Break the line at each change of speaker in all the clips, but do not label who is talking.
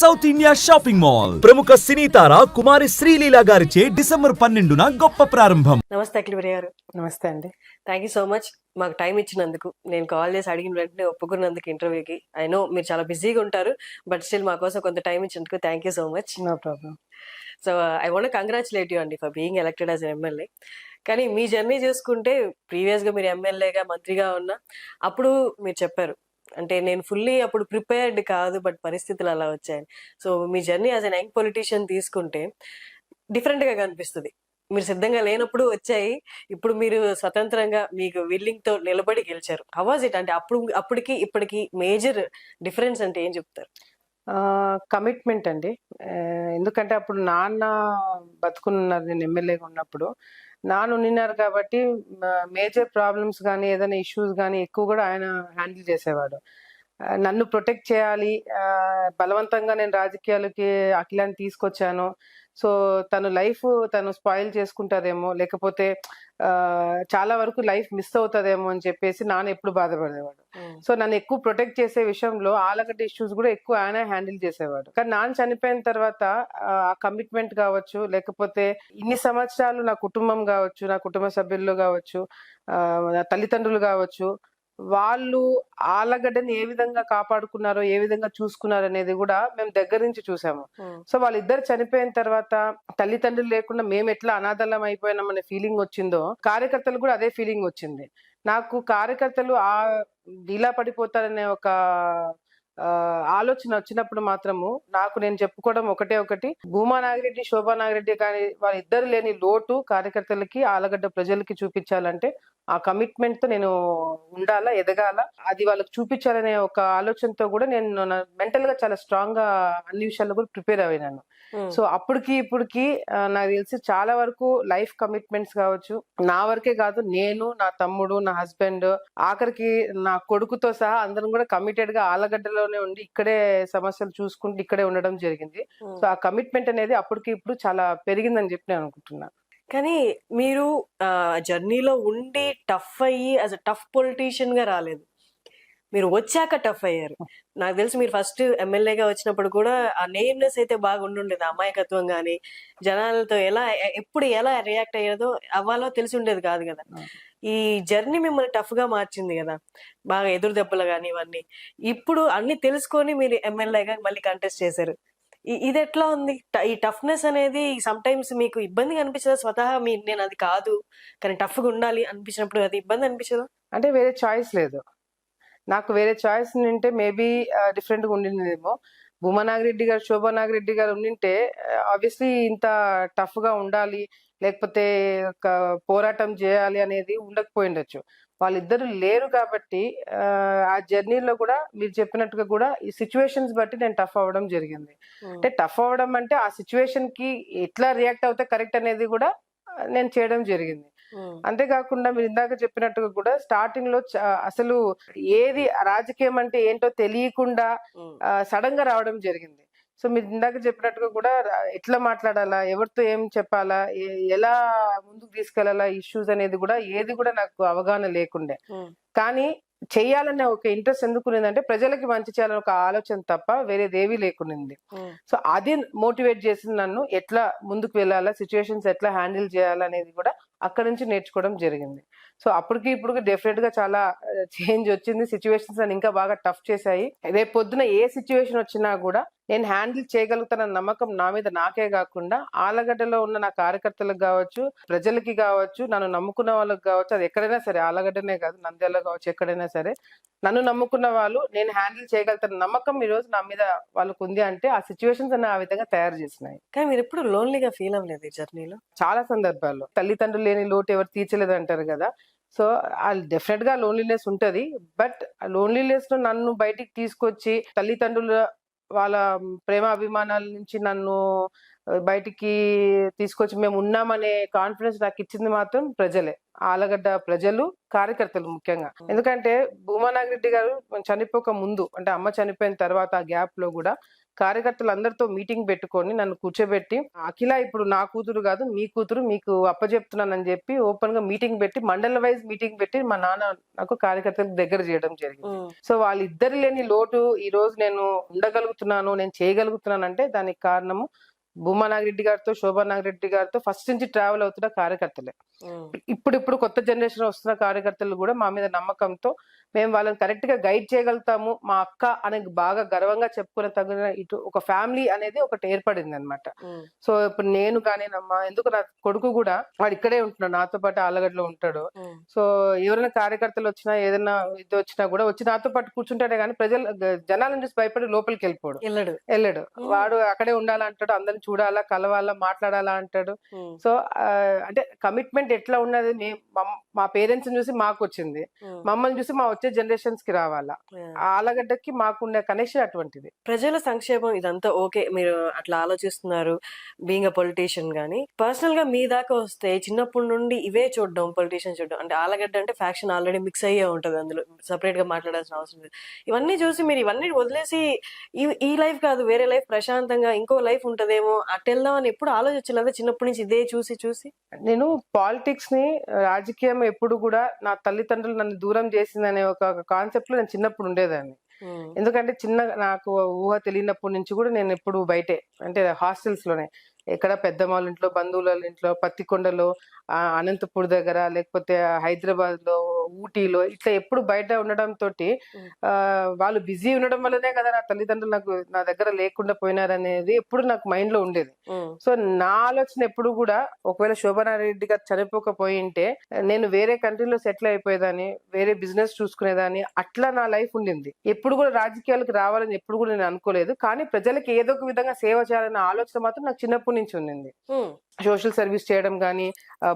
South India shopping mall ప్రముఖ సినీ తార కుమారి శ్రీలీల గారిచే December 12న గొప్ప ప్రారంభం.
నమస్తే అఖిలప్రియ గారు.
నమస్తే అండి.
థ్యాంక్ యూ సో మచ్ మాకు టైం ఇచ్చినందుకు. నేను కాల్ చేసి అడిగిన వెంటనే ఒప్పుకున్నందుకు ఇంటర్వ్యూకి. ఐ నో మీరు చాలా బిజీగా ఉంటారు, బట్ స్టిల్ మా కోసం కొంత టైం ఇచ్చినందుకు thank you so much.
No problem.
So I want congratulate you అండి for being elected as MLA. కానీ మీ జర్నీ చూసుకుంటే ప్రీవియస్గా మీరు ఎమ్మెల్యేగా మంత్రిగా ఉన్నా అప్పుడు మీరు చెప్పారు అంటే నేను ఫుల్లీ అప్పుడు ప్రిపేర్డ్ కాదు, బట్ పరిస్థితులు అలా వచ్చాయని. సో మీ జర్నీ యాజ్ ఎన్ యంగ్ పొలిటీషియన్ తీసుకుంటే డిఫరెంట్గా కనిపిస్తుంది. మీరు సిద్ధంగా లేనప్పుడు వచ్చాయి, ఇప్పుడు మీరు స్వతంత్రంగా మీకు విల్లింగ్ తో నిలబడి గెలిచారు. How was it? అంటే అప్పటికి ఇప్పటికి మేజర్ డిఫరెన్స్ అంటే ఏం చెప్తారు?
కమిట్మెంట్ అండి. ఎందుకంటే అప్పుడు నాన్న బతుకున్నారు, నేను ఎమ్మెల్యేగా ఉన్నప్పుడు నాన్న ఉన్నారు కాబట్టి మేజర్ ప్రాబ్లమ్స్ కానీ ఏదైనా ఇష్యూస్ కానీ ఎక్కువ కూడా ఆయన హ్యాండిల్ చేసేవాడు. నన్ను ప్రొటెక్ట్ చేయాలి, బలవంతంగా నేను రాజకీయాలకి అఖిలాన్ని తీసుకొచ్చాను, సో తను లైఫ్ తను స్పాయిల్ చేసుకుంటుందేమో, లేకపోతే చాలా వరకు లైఫ్ మిస్ అవుతుందేమో అని చెప్పేసి నాన్న ఎప్పుడు బాధపడేవాడు. సో నన్ను ఎక్కువ ప్రొటెక్ట్ చేసే విషయంలో ఆలగడ్డ ఇష్యూస్ కూడా ఎక్కువ ఆయన హ్యాండిల్ చేసేవాడు. కానీ నాన్న చనిపోయిన తర్వాత ఆ కమిట్మెంట్ కావచ్చు, లేకపోతే ఇన్ని సంవత్సరాలు నా కుటుంబం కావచ్చు, నా కుటుంబ సభ్యులు కావచ్చు, నా తల్లిదండ్రులు కావచ్చు, వాళ్ళు ఆలగడ్డని ఏ విధంగా కాపాడుకున్నారో, ఏ విధంగా చూసుకున్నారు అనేది కూడా మేము దగ్గర నుంచి చూసాము. సో వాళ్ళిద్దరు చనిపోయిన తర్వాత తల్లిదండ్రులు లేకుండా మేము ఎట్లా అనాథలం అయిపోయినామనే ఫీలింగ్ వచ్చిందో కార్యకర్తలు కూడా అదే ఫీలింగ్ వచ్చింది. నాకు కార్యకర్తలు డీలా పడిపోతారనే ఒక ఆలోచన వచ్చినప్పుడు మాత్రము నాకు నేను చెప్పుకోవడం ఒకటి, భూమా నాగిరెడ్డి, శోభా నాగిరెడ్డి కానీ వాళ్ళిద్దరు లేని లోటు కార్యకర్తలకి, ఆలగడ్డ ప్రజలకి చూపించాలంటే ఆ కమిట్మెంట్ తో నేను ఉండాలా, ఎదగాల, అది వాళ్ళకి చూపించాలనే ఒక ఆలోచనతో కూడా నేను మెంటల్ గా చాలా స్ట్రాంగ్ గా అన్ని విషయాల్లో కూడా ప్రిపేర్ అయినాను. సో అప్పటికి ఇప్పటికి నాకు తెలిసి చాలా వరకు లైఫ్ కమిట్మెంట్స్ కావచ్చు, నా వరకే కాదు, నేను, నా తమ్ముడు, నా హస్బెండ్, ఆఖరికి నా కొడుకుతో సహా అందరం కూడా కమిటెడ్ గా ఆలగడ్డలోనే ఉండి ఇక్కడే సమస్యలు చూసుకుంటూ ఇక్కడే ఉండడం జరిగింది. సో ఆ కమిట్మెంట్ అనేది అప్పటికి ఇప్పుడు చాలా పెరిగిందని చెప్పి నేను అనుకుంటున్నా.
కానీ మీరు జర్నీలో ఉండి టఫ్ అయ్యి యాజ్ అ టఫ్ పొలిటీషియన్ గా రాలేదు, మీరు వచ్చాక టఫ్ అయ్యారు. నాకు తెలిసి మీరు ఫస్ట్ ఎమ్మెల్యేగా వచ్చినప్పుడు కూడా ఆ నేమ్నెస్ అయితే బాగా ఉండుండేది, అమాయకత్వం కానీ జనాలతో ఎప్పుడు ఎలా రియాక్ట్ అవ్వాలో తెలిసి ఉండేది కాదు కదా. ఈ జర్నీ మిమ్మల్ని టఫ్ గా మార్చింది కదా, బాగా ఎదురు దెబ్బలు కానీ ఇవన్నీ. ఇప్పుడు అన్ని తెలుసుకొని మీరు ఎమ్మెల్యేగా మళ్ళీ కంటెస్ట్ చేశారు. ఇది ఎట్లా ఉంది? ఈ టఫ్నెస్ అనేది సమ్ టైమ్స్ మీకు ఇబ్బందిగా అనిపించదా? స్వతహా నేను అది కాదు కానీ టఫ్ గా ఉండాలి అనిపించినప్పుడు అది ఇబ్బంది అనిపించదా?
అంటే వేరే చాయిస్ లేదు నాకు. వేరే చాయిస్ ఉంటే మేబీ డిఫరెంట్ గా ఉండిందేమో. భూమా నాగిరెడ్డి గారు, శోభా నాగిరెడ్డి గారు ఉండింటే ఆబ్వియస్లీ ఇంత టఫ్ గా ఉండాలి, లేకపోతే ఒక పోరాటం చేయాలి అనేది ఉండకపోయిండొచ్చు. వాళ్ళిద్దరు లేరు కాబట్టి ఆ జర్నీలో కూడా మీరు చెప్పినట్టుగా కూడా ఈ సిచ్యువేషన్స్ బట్టి నేను టఫ్ అవ్వడం జరిగింది. అంటే టఫ్ అవ్వడం అంటే ఆ సిచ్యువేషన్ కి ఎట్లా రియాక్ట్ అవుతే కరెక్ట్ అనేది కూడా నేను చేయడం జరిగింది. అంతేకాకుండా మీరు ఇందాక చెప్పినట్టుగా కూడా స్టార్టింగ్ లో అసలు ఏది రాజకీయం అంటే ఏంటో తెలియకుండా సడన్ గా రావడం జరిగింది. సో మీరు ఇందాక చెప్పినట్టుగా కూడా ఎట్లా మాట్లాడాలా, ఎవరితో ఏం చెప్పాలా, ఎలా ముందుకు తీసుకెళ్లాలా ఇష్యూస్ అనేది కూడా ఏది కూడా నాకు అవగాహన లేకుండే. కానీ చెయ్యాలనే ఒక ఇంట్రెస్ట్ ఎందుకునేదంటే ప్రజలకి మంచి చేయాలని ఒక ఆలోచన తప్ప వేరేదేవీ లేకుండింది. సో అది మోటివేట్ చేసింది నన్ను, ఎట్లా ముందుకు వెళ్ళాలా, సిచ్యువేషన్స్ ఎట్లా హ్యాండిల్ చేయాలనేది కూడా అక్కడ నుంచి నేర్చుకోవడం జరిగింది. సో అప్పటికి ఇప్పుడు డెఫినెట్ గా చాలా చేంజ్ వచ్చింది. సిచ్యువేషన్స్ అని ఇంకా బాగా టఫ్ చేశాయి. రేపు పొద్దున ఏ సిచ్యువేషన్ వచ్చినా కూడా నేను హ్యాండిల్ చేయగలుగుతానన్న నమ్మకం నా మీద నాకే కాకుండా ఆలగడ్డలో ఉన్న నా కార్యకర్తలకు కావచ్చు, ప్రజలకి కావచ్చు, నన్ను నమ్ముకున్న వాళ్ళకి కావచ్చు, అది ఎక్కడైనా సరే, ఆలగడ్డనే కాదు నంద్యాలలో కావచ్చు, ఎక్కడైనా సరే నన్ను నమ్ముకున్న వాళ్ళు నేను హ్యాండిల్ చేయగలుగుతాను నమ్మకం ఈ రోజు నా మీద వాళ్ళకు ఉంది. అంటే ఆ సిచ్యువేషన్స్ అన్న ఆ విధంగా తయారు చేసినాయి.
కానీ మీరు ఎప్పుడు లోన్లీగా ఫీల్ అవ్వలేదు ఈ జర్నీలో?
చాలా సందర్భాల్లో తల్లిదండ్రులు లేని లోటు ఎవరు తీర్చలేదు అంటారు కదా. సో డెఫినెట్ గా లోన్లీనెస్ ఉంటది, బట్ లోన్లీనెస్ ను నన్ను బయటికి తీసుకొచ్చి తల్లిదండ్రుల వాళ్ళ ప్రేమ అభిమానాల నుంచి నన్ను బయటికి తీసుకొచ్చి మేము ఉన్నామనే కాన్ఫిడెన్స్ నాకు ఇచ్చింది మాత్రం ప్రజలే. ఆలగడ్డ ప్రజలు, కార్యకర్తలు ముఖ్యంగా. ఎందుకంటే భూమా నాగిరెడ్డి గారు చనిపోక ముందు, అంటే అమ్మ చనిపోయిన తర్వాత ఆ గ్యాప్ లో కూడా కార్యకర్తలు అందరితో మీటింగ్ పెట్టుకొని నన్ను కూర్చోబెట్టి, అఖిల ఇప్పుడు నా కూతురు కాదు మీ కూతురు, మీకు అప్పచెప్తున్నానని చెప్పి ఓపెన్ గా మీటింగ్ పెట్టి, మండల వైజ్ మీటింగ్ పెట్టి మా నాన్న నాకు కార్యకర్తలకు దగ్గర చేయడం జరిగింది. సో వాళ్ళిద్దరు లేని లోటు ఈ రోజు నేను ఉండగలుగుతున్నాను, నేను చేయగలుగుతున్నాను అంటే దానికి కారణము భూమా నాగిరెడ్డి గారితో, శోభా నాగిరెడ్డి గారితో ఫస్ట్ నుంచి ట్రావెల్ అవుతున్న కార్యకర్తలే. ఇప్పుడు కొత్త జనరేషన్ వస్తున్న కార్యకర్తలు కూడా మా మీద నమ్మకంతో మేము వాళ్ళని కరెక్ట్ గా గైడ్ చేయగలుగుతాము, మా అక్క అనే బాగా గర్వంగా చెప్పుకునే తగిన ఇటు ఒక ఫ్యామిలీ అనేది ఒకటి ఏర్పడింది అనమాట. సో ఇప్పుడు నేను కానీ ఎందుకు నా కొడుకు కూడా వాడు ఇక్కడే ఉంటున్నాడు, నాతో పాటు ఆలగడ్డలో ఉంటాడు. సో ఎవరైనా కార్యకర్తలు వచ్చినా ఏదైనా ఇది వచ్చినా కూడా వచ్చి నాతో పాటు కూర్చుంటాడే కానీ జనాలను చూసి భయపడి లోపలికి వెళ్ళాడు. వాడు అక్కడే ఉండాలంటాడు, అందరిని చూడాలా, కలవాలా, మాట్లాడాలా అంటాడు. సో అంటే కమిట్మెంట్ ఎట్లా ఉన్నది, మా పేరెంట్స్ చూసి మాకు వచ్చింది, మమ్మల్ని చూసి మా వచ్చే జనరేషన్స్ కి రావాలా. ఆలగడ్డకి మాకున్న కనెక్షన్ అటువంటిది.
ప్రజల సంక్షేమం ఇదంతా ఓకే, మీరు అట్లా ఆలోచిస్తున్నారు బీయింగ్ అ పొలిటీషియన్. గానీ పర్సనల్ గా మీ దాకా వస్తే చిన్నప్పటి నుండి ఇవే చూడడం, పొలిటీషియన్ చూడడం, అంటే ఆలగడ్డ అంటే ఫ్యాక్షన్ ఆల్రెడీ మిక్స్ అయ్యే ఉంటది, అందులో సపరేట్ గా మాట్లాడాల్సిన అవసరం లేదు. ఇవన్నీ చూసి మీరు ఇవన్నీ వదిలేసి ఈ లైఫ్ కాదు వేరే లైఫ్, ప్రశాంతంగా ఇంకో లైఫ్ ఉంటదేమో అటు వెళ్దాం అని ఎప్పుడు ఆలోచించలేదా చిన్నప్పటి నుంచి ఇదే చూసి?
నేను పాలిటిక్స్ ని, రాజకీయం ఎప్పుడు కూడా నా తల్లిదండ్రులు నన్ను దూరం చేసిందనే ఒక కాన్సెప్ట్ లో నేను చిన్నప్పుడు ఉండేదాన్ని. ఎందుకంటే నాకు ఊహ తెలియనప్పటి నుంచి కూడా నేను ఎప్పుడు బయటే, అంటే హాస్టల్స్ లోనే, ఎక్కడ పెద్దమ్మ ఇంట్లో, బంధువుల ఇంట్లో, పత్తికొండలో, అనంతపూర్ దగ్గర, లేకపోతే హైదరాబాద్ లో, ఊటీలో, ఇట్లా ఎప్పుడు బయట ఉండడం తోటి వాళ్ళు బిజీ ఉండడం వల్లనే కదా నా తల్లిదండ్రులు నా దగ్గర లేకుండా పోయినారనేది ఎప్పుడు నాకు మైండ్ లో ఉండేది. సో నా ఆలోచన ఎప్పుడు కూడా ఒకవేళ శోభనారెడ్డి గారు చనిపోకపోయింటే నేను వేరే కంట్రీలో సెటిల్ అయిపోయేదాన్ని, వేరే బిజినెస్ చూసుకునేదాన్ని, అట్లా నా లైఫ్ ఉండింది. ఎప్పుడు కూడా రాజకీయాలకు రావాలని ఎప్పుడు కూడా నేను అనుకోలేదు, కానీ ప్రజలకి ఏదో ఒక విధంగా సేవ చేయాలనే ఆలోచన మాత్రం నాకు చిన్నప్పటి నుంచి ఉండింది. సోషల్ సర్వీస్ చేయడం గానీ,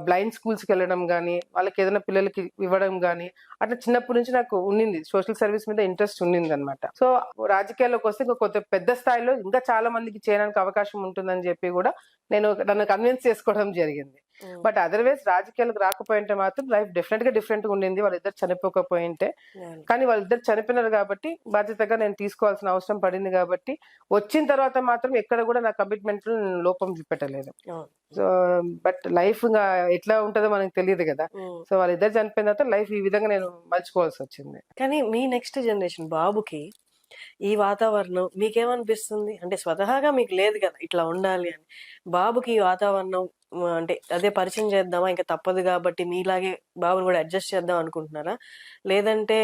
బ్లైండ్ స్కూల్స్ కి వెళ్ళడం గానీ, వాళ్ళకి ఏదైనా పిల్లలకి ఇవ్వడం గానీ, అట్లా చిన్నప్పటి నుంచి నాకు ఉండింది, సోషల్ సర్వీస్ మీద ఇంట్రెస్ట్ ఉండింది అనమాట. సో రాజకీయాల్లోకి వస్తే ఇంకా కొత్త పెద్ద స్థాయిలో ఇంకా చాలా మందికి చేయడానికి అవకాశం ఉంటుందని చెప్పి కూడా నన్ను కన్విన్స్ చేసుకోవడం జరిగింది. బట్ అదర్వైజ్ రాజకీయాలకు రాకపోయింటే మాత్రం లైఫ్ డెఫినెట్ గా డిఫరెంట్ గా ఉండింది, వాళ్ళిద్దరు చనిపోకపోయింటే. కానీ వాళ్ళిద్దరు చనిపోయినారు కాబట్టి బాధ్యతగా నేను తీసుకోవాల్సిన అవసరం పడింది కాబట్టి వచ్చిన తర్వాత మాత్రం ఎక్కడ కూడా నా కమిట్మెంట్ లోపం చూపెట్టలేదు. సో బట్ లైఫ్ ఎట్లా ఉంటుందో మనకు తెలియదు కదా. సో వాళ్ళిద్దరు చనిపోయిన తర్వాత లైఫ్ ఈ విధంగా నేను మర్చిపోవాల్సి వచ్చింది.
కానీ మీ నెక్స్ట్ జనరేషన్ బాబుకి ఈ వాతావరణం మీకేమనిపిస్తుంది? అంటే స్వతహాగా మీకు లేదు కదా ఇట్లా ఉండాలి అని, బాబుకి ఈ వాతావరణం అంటే అదే పరిచయం చేద్దామా, ఇంకా తప్పదు కాబట్టి మీలాగే బాబుని కూడా అడ్జస్ట్ చేద్దాం అనుకుంటున్నారా? లేదంటే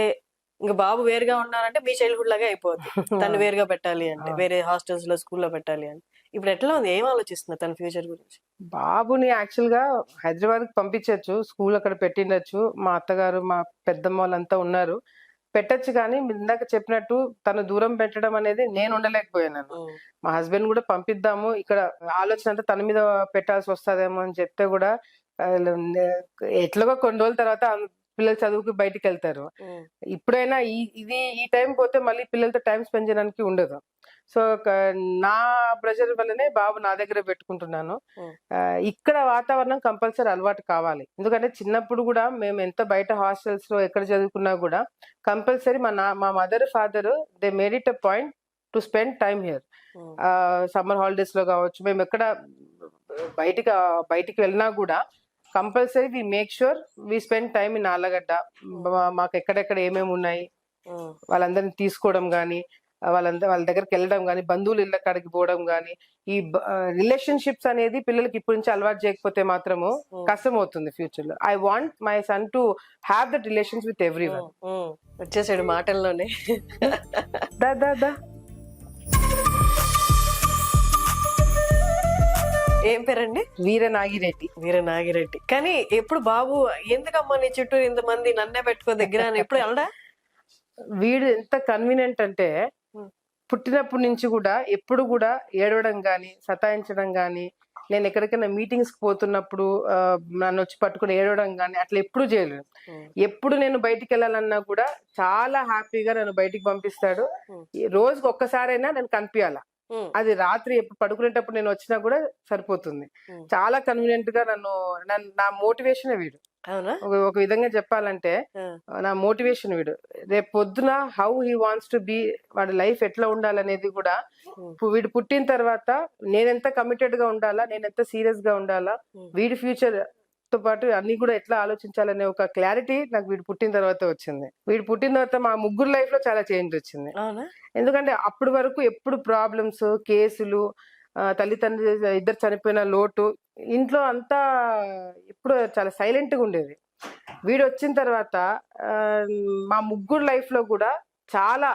ఇంకా బాబు వేరుగా ఉన్నారంటే మీ చైల్డ్హుడ్ లాగే అయిపోద్ది, తను వేరుగా పెట్టాలి అంటే, వేరే హాస్టల్స్ లో, స్కూల్లో పెట్టాలి అని ఇప్పుడు ఎట్లా ఉంది? ఏం ఆలోచిస్తున్నారు తన ఫ్యూచర్ గురించి?
బాబుని యాక్చువల్ గా హైదరాబాద్ కి పంపించచ్చు, స్కూల్ అక్కడ పెట్టిండొచ్చు, మా అత్తగారు మా పెద్దమ్మ వాళ్ళంతా ఉన్నారు, పెట్టచ్చు. కానీ ఇందాక చెప్పినట్టు తను దూరం పెట్టడం అనేది నేను ఉండలేకపోయాను. మా హస్బెండ్ కూడా పంపిద్దాము, ఇక్కడ ఆలోచన అంతా తన మీద పెట్టాల్సి వస్తుందేమో అని చెప్తే కూడా ఎట్లాగో కొన్ని రోజుల తర్వాత పిల్లలు చదువుకు బయటికి వెళ్తారు. ఇప్పుడైనా ఈ టైం పోతే మళ్ళీ పిల్లలతో టైం స్పెండ్ చేయడానికి ఉండదు. సో నా ప్రెషర్ వల్లనే బాబు నా దగ్గర పెట్టుకుంటున్నాను. ఇక్కడ వాతావరణం కంపల్సరీ అలవాటు కావాలి. ఎందుకంటే చిన్నప్పుడు కూడా మేము ఎంత బయట హాస్టల్స్ లో ఎక్కడ చదువుకున్నా కూడా కంపల్సరీ మా mother father they made it a point to spend time here. Summer holidays లో కావచ్చు, మేము ఎక్కడ బయటికి వెళ్ళినా కూడా compulsory we make sure we spend time in Allagadda. మాకు ఎక్కడెక్కడ ఏమేమి ఉన్నాయి వాళ్ళందరినీ తీసుకోవడం గానీ, వాళ్ళ దగ్గరికి వెళ్ళడం కానీ, బంధువులు ఇళ్ళ కాడికి పోవడం కానీ, ఈ రిలేషన్షిప్స్ అనేది పిల్లలకి ఇప్పటి నుంచి అలవాటు చేయకపోతే మాత్రము కష్టం అవుతుంది ఫ్యూచర్ లో. I want my son to have that relations with everyone.
వచ్చేసాడు మాటల్లోనే.
దా
ఏం పేరండి? వీరనాగిరెడ్డి. కానీ ఎప్పుడు బాబు ఎందుకమ్మా నీ చుట్టూ ఇంతమంది నన్నే పెట్టుకో దగ్గర అని ఎప్పుడు వెళ్ళడా?
వీడు ఎంత కన్వీనియంట్ అంటే పుట్టినప్పటి నుంచి కూడా ఎప్పుడు కూడా ఏడవడం గాని, సతాయించడం గాని, నేను ఎక్కడికైనా మీటింగ్స్ కి పోతున్నప్పుడు నన్ను వచ్చి పట్టుకుని ఏడవడం గాని అట్లా ఎప్పుడు చేయలేదు. ఎప్పుడు నేను బయటికి వెళ్ళాలన్నా కూడా చాలా హ్యాపీగా నన్ను బయటికి పంపిస్తాడు. రోజుకి ఒక్కసారైనా నేను కనిపించాలా. అది రాత్రి ఎప్పుడు పడుకునేటప్పుడు నేను వచ్చినా కూడా సరిపోతుంది.
ఉమ్.
చాలా కన్వీనియంట్ గా నా మోటివేషన్ వీడు.
అవునా?
ఒక విధంగా చెప్పాలంటే
ఆ,
నా మోటివేషన్ వీడు. రేపు పొద్దున how he wants to be, వాడి లైఫ్ ఎట్లా ఉండాలనేది కూడా
ఉమ్,
వీడు పుట్టిన తర్వాత నేనెంత కమిటెడ్ గా ఉండాలా, నేను ఎంత సీరియస్ గా ఉండాలా,
ఉమ్.
వీడి ఫ్యూచర్ తో పాటు అన్ని కూడా ఎట్లా ఆలోచించాలనే ఒక క్లారిటీ నాకు వీడు పుట్టిన తర్వాత వచ్చింది. వీడు పుట్టిన తర్వాత మా ముగ్గురు లైఫ్ లో చాలా చేంజ్ వచ్చింది.
అవునా?
ఎందుకంటే అప్పటి వరకు ఎప్పుడు ప్రాబ్లమ్స్, కేసులు, తల్లిదండ్రులు ఇద్దరు చనిపోయిన లోటు, ఇంట్లో అంతా ఎప్పుడు చాలా సైలెంట్ గా ఉండేది. వీడు వచ్చిన తర్వాత ఆ, మా ముగ్గురు లైఫ్ లో కూడా చాలా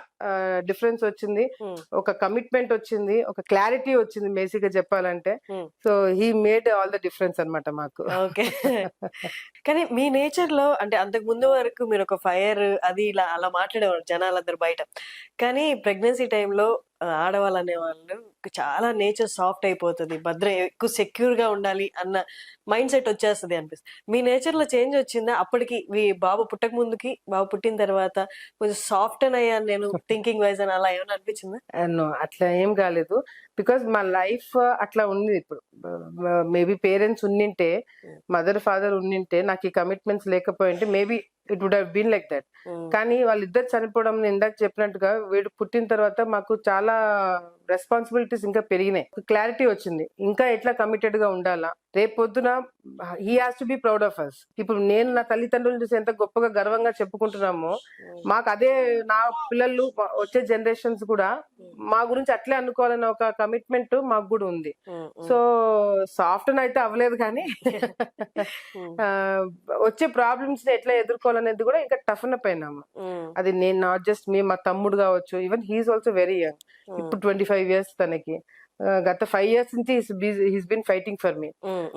డిఫరెన్స్ వచ్చింది.
ఉమ్,
ఒక కమిట్మెంట్ వచ్చింది, ఒక క్లారిటీ వచ్చింది బేసిక్ గా చెప్పాలంటే.
Um.
So he made all the difference అన్నమాట మాకు.
ఓకే. కానీ మీ నేచర్ లో అంటే అంతకు ముందు వరకు మీరు ఒక ఫైర్ అది ఇలా అలా మాట్లాడేవారు జనాలందరూ బయట. కానీ ప్రెగ్నెన్సీ టైంలో ఆడవాళ్ళు అనేవాళ్ళు చాలా నేచర్ సాఫ్ట్ అయిపోతుంది, భద్ర ఎక్కువ సెక్యూర్ గా ఉండాలి అన్న మైండ్ సెట్ వచ్చేస్తుంది అనిపిస్తుంది. మీ నేచర్ లో చేంజ్ వచ్చిందా అప్పటికి? మీ బాబు పుట్టక ముందుకి బాబు పుట్టిన తర్వాత కొంచెం సాఫ్ట్ అని అయ్యాను నేను థింకింగ్ వైజ్ అని, అలా ఏమైనా అనిపించిందా?
No, అట్లా ఏం కాలేదు. బికాస్ మా లైఫ్ అట్లా ఉంది. ఇప్పుడు మేబీ పేరెంట్స్ ఉండింటే, మదర్ ఫాదర్ ఉండింటే, నాకు ఈ కమిట్మెంట్స్ లేకపోయింటే maybe it would have been like that. కానీ వాళ్ళిద్దరు చనిపోవడం, నేను ఇందాక చెప్పినట్టుగా వీడు పుట్టిన తర్వాత మాకు చాలా రెస్పాన్సిబిలిటీస్ ఇంకా పెరిగినాయి. క్లారిటీ వచ్చింది ఇంకా ఎట్లా కమిటెడ్ గా ఉండాలా. రేపు పొద్దున he has to be proud of us. ఇప్పుడు నేను నా తల్లిదండ్రులను చూసి ఎంత గొప్పగా గర్వంగా చెప్పుకుంటున్నామో, మాకు అదే నా పిల్లలు వచ్చే జనరేషన్స్ కూడా మా గురించి అట్లే అనుకోవాలన్న ఒక కమిట్మెంట్ మాకు కూడా ఉంది. సో సాఫ్ట్ అయితే అవ్వలేదు కానీ ఆ, వచ్చే ప్రాబ్లమ్స్ ని ఎట్లా ఎదుర్కోవాలనేది కూడా ఇంకా టఫ్ అప్ అయినాము. అది నేను నాట్ జస్ట్ మీ, మా తమ్ముడు కావచ్చు, even he is also very young. ఇప్పుడు 25 years తనకి. గత 5 years నుంచి he's been fighting for me.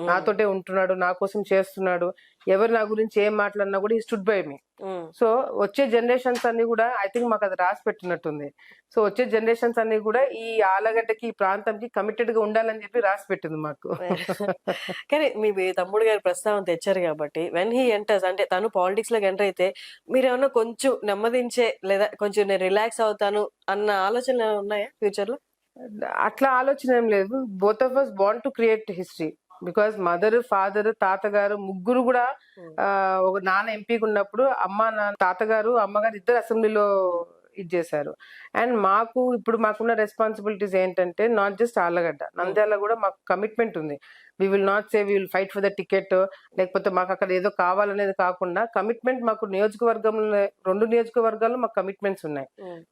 నాతోటే ఉంటున్నాడు, నా కోసం చేస్తున్నాడు. ఎవరు నా గురించి ఏం మాట్లాడినా కూడా ఈ స్టుడ్ బై మీ. సో వచ్చే జనరేషన్స్ అన్ని కూడా ఐ థింక్ మాకు అది రాసి పెట్టినట్టుంది. సో వచ్చే జనరేషన్స్ అన్ని కూడా ఈ ఆలగడ్డకి, ఈ ప్రాంతంకి కమిటెడ్ గా ఉండాలని చెప్పి రాసి పెట్టింది మాకు.
కానీ మీ తమ్ముడు గారి ప్రస్తావన తెచ్చారు కాబట్టి, వెన్ హీ ఎంటర్స్ అంటే తను పాలిటిక్స్ లోకి ఎంటర్ అయితే మీరు ఏమన్నా కొంచెం నెమ్మదించే లేదా కొంచెం నేను రిలాక్స్ అవుతాను అన్న ఆలోచనలు ఏమైనా ఉన్నాయా ఫ్యూచర్ లో?
అట్లా ఆలోచన ఏం లేదు. Both of us want to create history. Because mother, father, తాతగారు ముగ్గురు కూడా ఒక నాన్న ఎంపీగా ఉన్నప్పుడు తాతగారు, అమ్మగారు ఇద్దరు అసెంబ్లీలో ఇది చేశారు. అండ్ మాకు ఇప్పుడు మాకున్న రెస్పాన్సిబిలిటీస్ ఏంటంటే నాట్ జస్ట్ ఆళ్ళగడ్డ, నంద్యాల కూడా మాకు కమిట్మెంట్ ఉంది. We will not say we will fight for the ticket, లేకపోతే మాకు అక్కడ ఏదో కావాలనేది కాకుండా కమిట్మెంట్ మాకు నియోజకవర్గంలో 2 నియోజకవర్గాల్లో మాకు కమిట్మెంట్స్ ఉన్నాయి.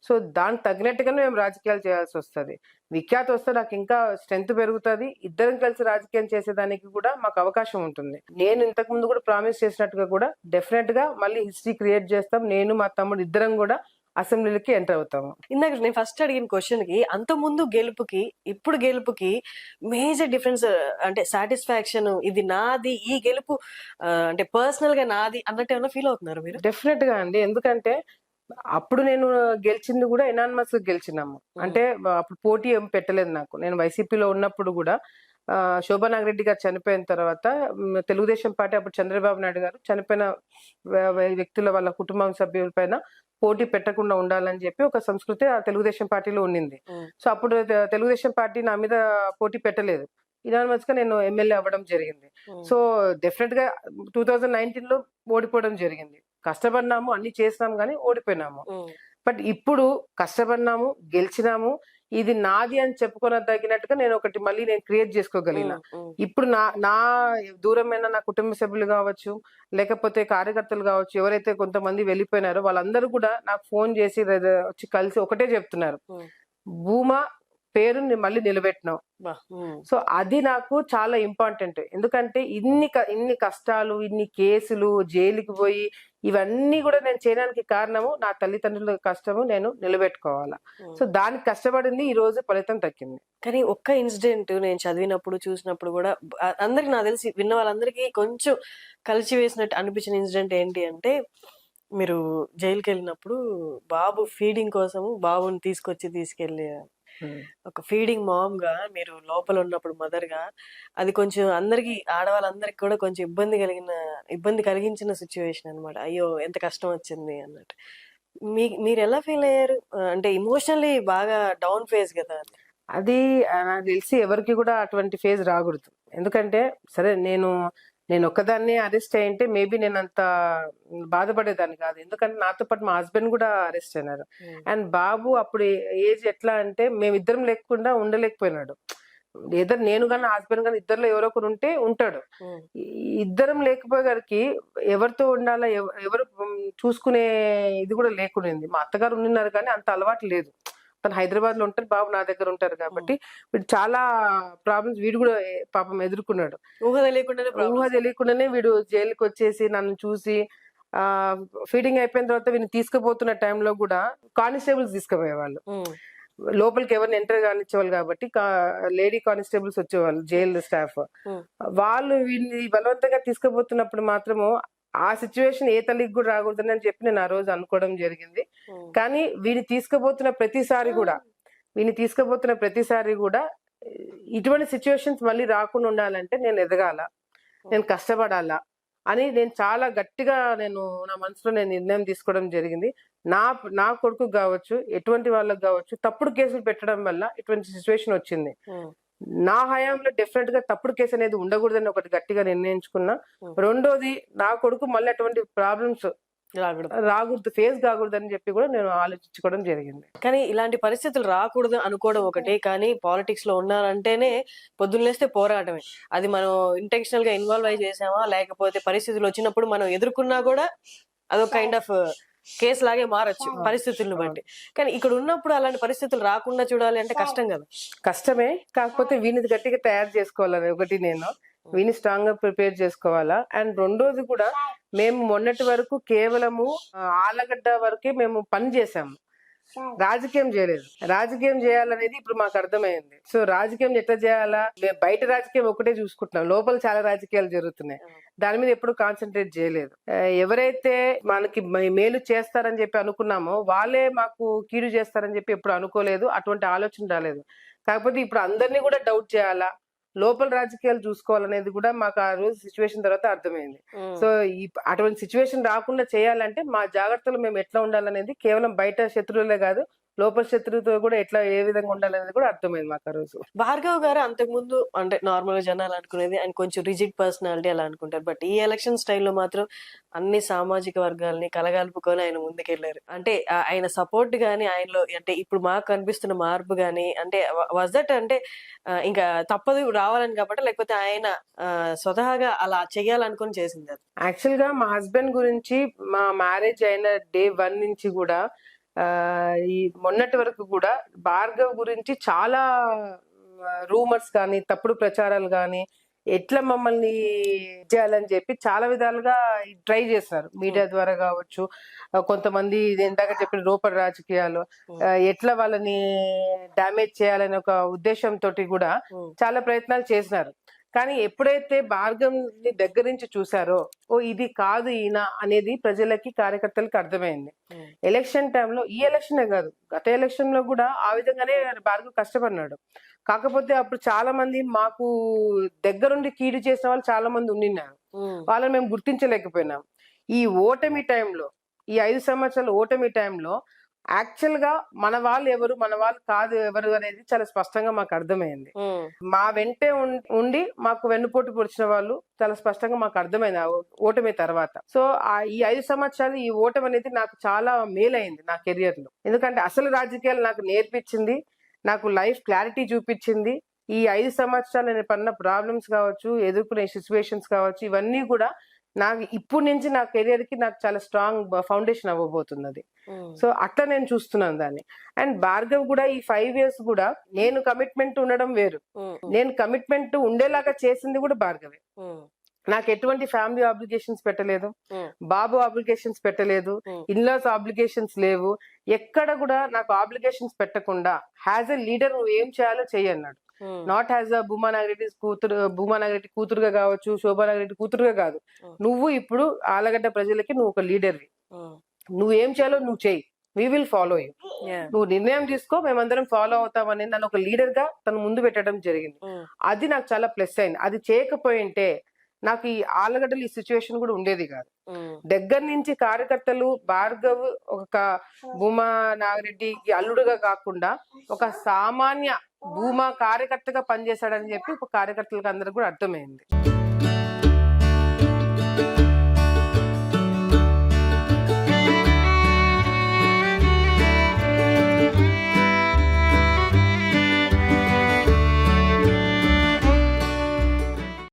సో దానికి తగినట్టుగానే మేము రాజకీయాలు చేయాల్సి వస్తుంది. విఖ్యాత వస్తే నాకు ఇంకా స్ట్రెంత్ పెరుగుతుంది. ఇద్దరం కలిసి రాజకీయం చేసేదానికి కూడా మాకు అవకాశం ఉంటుంది. నేను ఇంతకు ముందు కూడా ప్రామిస్ చేసినట్టుగా కూడా డెఫినెట్ గా మళ్ళీ హిస్టరీ క్రియేట్ చేస్తాం. నేను మా తమ్ముడు ఇద్దరం కూడా అసెంబ్లీకి ఎంటర్ అవుతాము.
ఇందాక నేను ఫస్ట్ అడిగిన క్వశ్చన్ కి, అంత ముందు గెలుపుకి ఇప్పుడు గెలుపుకి మేజర్ డిఫరెన్స్ అంటే సాటిస్ఫాక్షన్, ఇది నాది ఈ గెలుపు అంటే పర్సనల్ గా నాది అన్నట్టు ఏమైనా ఫీల్ అవుతున్నారు మీరు?
డెఫినెట్ గా అండి. ఎందుకంటే అప్పుడు నేను గెలిచింది కూడా ఎనానిమస్ గెలిచినాము. అంటే అప్పుడు పోటీ ఏం పెట్టలేదు నాకు. నేను వైసీపీలో ఉన్నప్పుడు కూడా శోభా నాగిరెడ్డి గారు చనిపోయిన తర్వాత తెలుగుదేశం పార్టీ, అప్పుడు చంద్రబాబు నాయుడు గారు చనిపోయిన వ్యక్తుల వాళ్ళ కుటుంబం సభ్యుల పైన పోటీ పెట్టకుండా ఉండాలని చెప్పి ఒక సంస్కృతి ఆ తెలుగుదేశం పార్టీలో ఉండింది. సో అప్పుడు తెలుగుదేశం పార్టీ నా మీద పోటీ పెట్టలేదు. ఇనానిమస్ గా నేను ఎమ్మెల్యే అవ్వడం జరిగింది. సో డెఫినెట్ గా 2019 లో ఓడిపోవడం జరిగింది. కష్టపడినాము, అన్ని చేసినాము కానీ ఓడిపోయినాము. బట్ ఇప్పుడు కష్టపడినాము, గెలిచినాము. ఇది నాది అని చెప్పుకొని తగినట్టుగా నేను ఒకటి మళ్ళీ నేను క్రియేట్ చేసుకోగలిగిన. ఇప్పుడు నా దూరమైన నా కుటుంబ సభ్యులు కావచ్చు, లేకపోతే కార్యకర్తలు కావచ్చు, ఎవరైతే కొంతమంది వెళ్ళిపోయినారో వాళ్ళందరూ కూడా నాకు ఫోన్ చేసి వచ్చి కలిసి ఒకటే చెప్తున్నారు, భూమా పేరుని మళ్ళీ నిలబెట్టినావు. సో అది నాకు చాలా ఇంపార్టెంట్. ఎందుకంటే ఇన్ని కష్టాలు, ఇన్ని కేసులు, జైలుకి పోయి ఇవన్నీ కూడా నేను చేయడానికి కారణము నా తల్లిదండ్రుల కష్టము నేను నిలబెట్టుకోవాలా. సో దానికి కష్టపడింది, ఈ రోజు ఫలితం దక్కింది.
కానీ ఒక్క ఇన్సిడెంట్ నేను చదివినప్పుడు చూసినప్పుడు కూడా అందరికి, నాకు తెలిసి విన్న వాళ్ళందరికీ కొంచెం కలిసి వేసినట్టు అనిపించిన ఇన్సిడెంట్ ఏంటి అంటే, మీరు జైలుకి వెళ్ళినప్పుడు బాబు ఫీడింగ్ కోసము బాబుని తీసుకెళ్ళి ఒక ఫీడింగ్ మామ్ గా మీరు లోపల ఉన్నప్పుడు మదర్ గా, అది కొంచెం అందరికి, ఆడవాళ్ళందరికి కూడా కొంచెం ఇబ్బంది కలిగించిన సిచ్యువేషన్ అనమాట. అయ్యో ఎంత కష్టం వచ్చింది అన్నట్టు. మీరు ఎలా ఫీల్ అయ్యారు? అంటే ఇమోషనల్లీ బాగా డౌన్ ఫేజ్ కదా.
అది నాకు తెలిసి ఎవరికి కూడా అటువంటి ఫేజ్ రాకూడదు. ఎందుకంటే సరే నేను ఒక్కదాన్నే అరెస్ట్ అయ్యింటే మేబీ నేను అంత బాధపడేదాన్ని కాదు. ఎందుకంటే నాతో పాటు మా హస్బెండ్ కూడా అరెస్ట్ అయినారు. అండ్ బాబు అప్పుడు ఏజ్ ఎట్లా అంటే మేమిద్దరం లేకుండా ఉండలేకపోయినాడు. ఏదో నేను కానీ హస్బెండ్ కానీ ఇద్దరులో ఎవరో ఒకరు ఉంటే ఉంటాడు. ఇద్దరం లేకపోయేసరికి ఎవరితో ఉండాలా ఎవరు చూసుకునే ఇది కూడా లేకుండింది. మా అత్తగారు ఉండినారు కానీ అంత అలవాటు లేదు. తను హైదరాబాద్ లో ఉంటారు, బాబు నా దగ్గర ఉంటారు కాబట్టి వీడు చాలా ప్రాబ్లమ్స్ వీడు కూడా పాపం ఎదుర్కొన్నాడు.
ఊహ
తెలియకుండానే వీడు జైలుకి వచ్చేసి నన్ను చూసి ఫీడింగ్ అయిపోయిన తర్వాత వీడిని తీసుకుపోతున్న టైంలో కూడా కానిస్టేబుల్స్ తీసుకుపోయేవాళ్ళు. లోపలికి ఎవరిని ఎంటర్ కానిచ్చేవాళ్ళు కాబట్టి లేడీ కానిస్టేబుల్స్ వచ్చేవాళ్ళు, జైలు స్టాఫ్. వాళ్ళు వీడిని బలవంతంగా తీసుకుపోతున్నప్పుడు మాత్రము ఆ సిచ్యువేషన్ ఏ తల్లికి కూడా రాకూడదని అని చెప్పి నేను ఆ రోజు అనుకోవడం జరిగింది. కానీ వీడిని తీసుకుపోతున్న ప్రతిసారి కూడా ఇటువంటి సిచ్యువేషన్స్ మళ్ళీ రాకుండా ఉండాలంటే నేను ఎదగాల, నేను కష్టపడాలా అని నేను చాలా గట్టిగా నా మనసులో నేను నిర్ణయం తీసుకోవడం జరిగింది. నా కొడుకు కావచ్చు, ఎటువంటి వాళ్ళకి కావచ్చు, తప్పుడు కేసులు పెట్టడం వల్ల ఇటువంటి సిచ్యువేషన్ వచ్చింది. నా హయాంలో డెఫినెట్ గా తప్పుడు కేసు అనేది ఉండకూడదని ఒకటి గట్టిగా నిర్ణయించుకున్నా. రెండోది నా కొడుకు మళ్ళీ అటువంటి ప్రాబ్లమ్స్ రాకూడదు, ఫేస్ కాకూడదు అని చెప్పి కూడా నేను ఆలోచించుకోవడం జరిగింది.
కానీ ఇలాంటి పరిస్థితులు రాకూడదు అనుకోవడం ఒకటే, కానీ పాలిటిక్స్ లో ఉన్నారంటేనే పొద్దున్నేస్తే పోరాటమే. అది మనం ఇంటెన్షనల్ గా ఇన్వాల్వ్ అయి చేసామా, లేకపోతే పరిస్థితులు వచ్చినప్పుడు మనం ఎదుర్కొన్నా కూడా అదొక కైండ్ ఆఫ్ కేసు లాగే మారచ్చు పరిస్థితులను బట్టి. కానీ ఇక్కడ ఉన్నప్పుడు అలాంటి పరిస్థితులు రాకుండా చూడాలి అంటే కష్టం కదా.
కష్టమే, కాకపోతే వీనిది గట్టిగా తయారు చేసుకోవాలని ఒకటి వీని స్ట్రాంగ్ గా ప్రిపేర్ చేసుకోవాలా. అండ్ రెండోది కూడా మేము మొన్నటి వరకు కేవలము ఆలగడ్డ వరకే మేము పని చేసాము, రాజకీయం చేయలేదు. రాజకీయం చేయాలనేది ఇప్పుడు మాకు అర్థమైంది. సో రాజకీయం ఎట్లా చేయాలా, బయట రాజకీయం ఒకటే చూసుకుంటున్నాం, లోపల చాలా రాజకీయాలు జరుగుతున్నాయి. దాని మీద ఎప్పుడు కాన్సన్ట్రేట్ చేయలేదు. ఎవరైతే మనకి మేలు చేస్తారని చెప్పి అనుకున్నామో వాళ్ళే మాకు కీడు చేస్తారని చెప్పి ఎప్పుడు అనుకోలేదు, అటువంటి ఆలోచన రాలేదు. కాకపోతే ఇప్పుడు అందరినీ కూడా డౌట్ చేయాలా, లోపల రాజకీయాలు చూసుకోవాలనేది కూడా మాకు ఆ రోజు సిచ్యువేషన్ తర్వాత అర్థమైంది. సో అటువంటి సిచ్యువేషన్ రాకుండా చేయాలంటే మా జాగ్రత్తలు మేము ఎట్లా ఉండాలనేది కేవలం బయట శత్రువులే కాదు, లోపల శత్రువుతో కూడా ఏ విధంగా ఉండాలనేది కూడా అర్థమైంది మాకు ఆ రోజు.
భార్గవ్ గారు అంతకుముందు అంటే నార్మల్ గా జనాలు అనుకునేది ఆయన కొంచెం రిజిడ్ పర్సనాలిటీ అలా అనుకుంటారు. బట్ ఈ ఎలక్షన్ స్టైల్లో మాత్రం అన్ని సామాజిక వర్గాల్ని కలగలుపుకొని ఆయన ముందుకెళ్లారు. అంటే ఆయన సపోర్ట్ గానీ ఆయనలో అంటే ఇప్పుడు మాకు కనిపిస్తున్న మార్పు గానీ అంటే వాజ్ దట్ అంటే ఇంకా తప్పదు రావాలని కాబట్టి, లేకపోతే ఆయన స్వతహాగా అలా చెయ్యాలనుకుని చేసింది?
యాక్చువల్ గా మా హస్బెండ్ గురించి మా మ్యారేజ్ అయిన డే 1 నుంచి కూడా ఈ మొన్నటి వరకు కూడా భార్గవ్ గురించి చాలా రూమర్స్ కానీ తప్పుడు ప్రచారాలు కానీ ఎట్లా మమ్మల్ని చేయాలని చెప్పి చాలా విధాలుగా ట్రై చేస్తారు. మీడియా ద్వారా కావచ్చు, కొంతమంది ఇందాక చెప్పిన లోపల రాజకీయాలు ఎట్లా వాళ్ళని డ్యామేజ్ చేయాలనే ఒక ఉద్దేశంతో కూడా చాలా ప్రయత్నాలు చేసినారు. కానీ ఎప్పుడైతే భార్గవ్ ని దగ్గర నుంచి చూసారో ఇది కాదు ఈయన అనేది ప్రజలకి, కార్యకర్తలకి అర్థమైంది. ఎలక్షన్ టైంలో, ఈ ఎలక్షనే కాదు గత ఎలక్షన్ లో కూడా ఆ విధంగానే భార్గవ్ కష్టపడినాడు. కాకపోతే అప్పుడు చాలా మంది మాకు దగ్గరుండి కీడు చేసిన వాళ్ళు చాలా మంది ఉండినారు, వాళ్ళని మేము గుర్తించలేకపోయినాం. ఈ ఓటమి టైంలో, ఈ 5 సంవత్సరాల ఓటమి టైంలో యాక్చువల్ గా మన వాళ్ళు ఎవరు, మన వాళ్ళు కాదు ఎవరు అనేది చాలా స్పష్టంగా మాకు అర్థమైంది. మా వెంటే ఉండి మాకు వెన్నుపోటు పొడిచిన వాళ్ళు చాలా స్పష్టంగా మాకు అర్థమైంది ఓటమి తర్వాత. సో ఈ 5 సంవత్సరాలు ఈ ఓటమి అనేది నాకు చాలా మేలైంది నా కెరియర్ లో. ఎందుకంటే అసలు రాజకీయాలు నాకు నేర్పించింది, నాకు లైఫ్ క్లారిటీ చూపించింది. ఈ 5 సంవత్సరాలు నేను పడిన ప్రాబ్లమ్స్ కావచ్చు, ఎదుర్కొనే సిచ్యువేషన్స్ కావచ్చు, ఇవన్నీ కూడా నాకు ఇప్పుడు నుంచి నా కెరియర్ కి నాకు చాలా స్ట్రాంగ్ ఫౌండేషన్ అవ్వబోతున్నది. సో అట్లా నేను చూస్తున్నాను దాన్ని. అండ్ భార్గవ్ కూడా ఈ 5 years కూడా నేను కమిట్మెంట్ ఉండడం వేరు, నేను కమిట్మెంట్ ఉండేలాగా చేసింది కూడా భార్గవే. నాకు ఎటువంటి ఫ్యామిలీ ఆబ్లిగేషన్స్ పెట్టలేదు, బాబు ఆబ్లిగేషన్స్ పెట్టలేదు, ఇన్లాస్ ఆబ్లిగేషన్స్ లేవు. ఎక్కడ కూడా నాకు ఆబ్లిగేషన్స్ పెట్టకుండా హ్యాజ్ ఎ లీడర్ నువ్వు ఏం చేయాలో చెయ్యన్నాడు. Not as a Bhuma Nagireddy కూతురుగా కావచ్చు, శోభా నాగిరెడ్డి కూతురుగా కాదు, నువ్వు ఇప్పుడు ఆలగడ్డ ప్రజలకి నువ్వు ఒక లీడర్వి, నువ్వేం చేయాలో నువ్వు చెయ్యి, వీ విల్ ఫాలో యూ, నువ్వు నిర్ణయం తీసుకో, మేమందరం ఫాలో అవుతామని నన్ను ఒక లీడర్ గా తను ముందు పెట్టడం జరిగింది. అది నాకు చాలా ప్లస్ అయింది. అది చేయకపోయింటే నాకు ఈ ఆలగడ్డలు ఈ సిచ్యువేషన్ కూడా ఉండేది కాదు. దగ్గర నుంచి కార్యకర్తలు భార్గవ్ ఒక భూమా నాగిరెడ్డికి అల్లుడుగా కాకుండా ఒక సామాన్య భూమా కార్యకర్తగా పనిచేశాడని చెప్పి ఇప్పుడు కార్యకర్తలకు అందరికి కూడా అర్థమైంది.